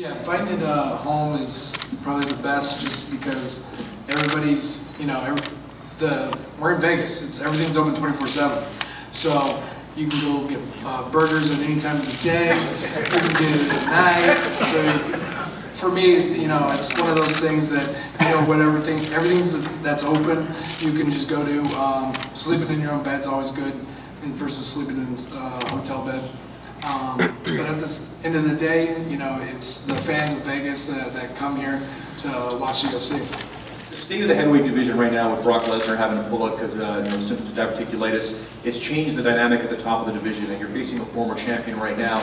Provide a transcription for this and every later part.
Yeah, fighting at home is probably the best, just because everybody's, we're in Vegas. Everything's open 24/7. So you can go get burgers at any time of the day. You can get it at night. So for me, it's one of those things that, when everything's that's open, you can just go to. Sleeping in your own bed's always good versus sleeping in a hotel bed. But at the end of the day, it's the fans of Vegas that come here to watch the UFC. The state of the heavyweight division right now, with Brock Lesnar having to pull out because of symptoms of diverticulitis, it's changed the dynamic at the top of the division, and you're facing a former champion right now.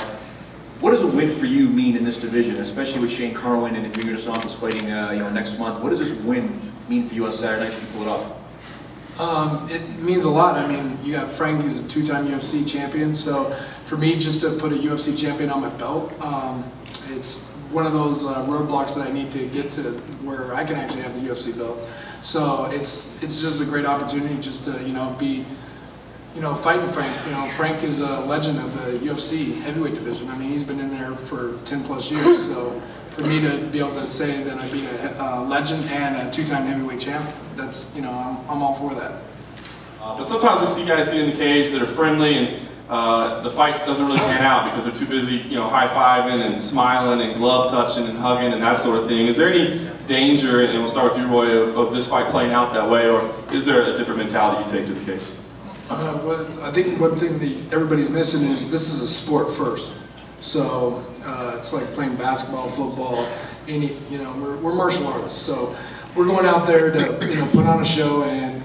What does a win for you mean in this division, especially with Shane Carwin and Junior Dos Santos fighting next month? What does this win mean for you on Saturday night if you pull it off? It means a lot. I mean, you got Frank, who's a two-time UFC champion, so for me, just to put a UFC champion on my belt, it's one of those roadblocks that I need to get to where I can actually have the UFC belt. So it's just a great opportunity just to be fighting Frank. Frank is a legend of the UFC heavyweight division. I mean, he's been in there for 10+ years. So for me to be able to say that I beat a legend and a two-time heavyweight champ, that's I'm all for that. But sometimes we see guys get in the cage that are friendly, and the fight doesn't really pan out because they're too busy, high-fiving and smiling and glove touching and hugging and that sort of thing. Is there any danger, and we'll start with you, Roy, of this fight playing out that way, or is there a different mentality you take to the cage? Well, I think one thing that everybody's missing is this is a sport first. So it's like playing basketball, football, we're martial artists. So we're going out there to put on a show and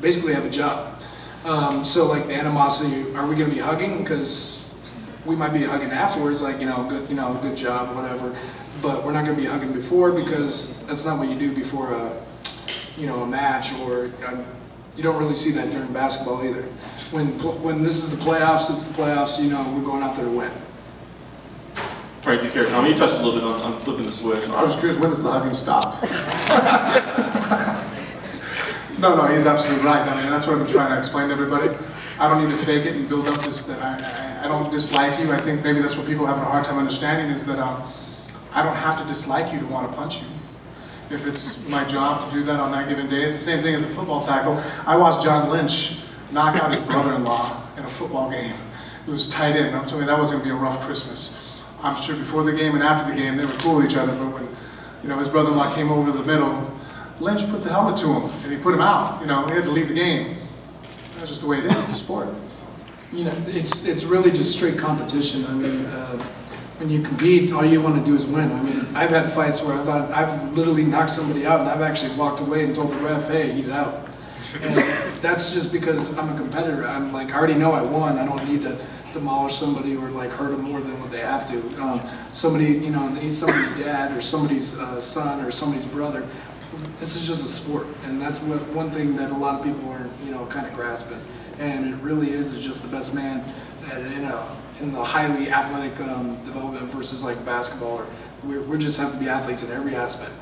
basically have a job. So like the animosity, are we going to be hugging? Because we might be hugging afterwards, like good job, whatever. But we're not going to be hugging before, because that's not what you do before a match, or you don't really see that during basketball either. When this is the playoffs, it's the playoffs. We're going out there to win. Frank, you care? You touched a little bit on flipping the switch. I was curious, when does the hugging stop? No, he's absolutely right. I mean, that's what I've been trying to explain to everybody. I don't need to fake it and build up this, that I don't dislike you. I think maybe that's what people have a hard time understanding, is that I don't have to dislike you to want to punch you. If it's my job to do that on that given day, it's the same thing as a football tackle. I watched John Lynch knock out his brother-in-law in a football game. It was tight end. I'm telling you, that was going to be a rough Christmas. I'm sure before the game and after the game, they were cool with each other, but when his brother-in-law came over to the middle, Lynch put the helmet to him, and he put him out. He had to leave the game. That's just the way it is. It's a sport. It's really just straight competition. I mean, when you compete, all you want to do is win. I mean, I've had fights where I've literally knocked somebody out, and I've actually walked away and told the ref, "Hey, he's out." And that's just because I'm a competitor. I'm like, I already know I won. I don't need to demolish somebody or like hurt them more than what they have to. Somebody, he's somebody's dad or somebody's son or somebody's brother. This is just a sport, and that's one thing that a lot of people are, kind of grasping. And it really is just the best man in the highly athletic development versus like basketball. We just have to be athletes in every aspect.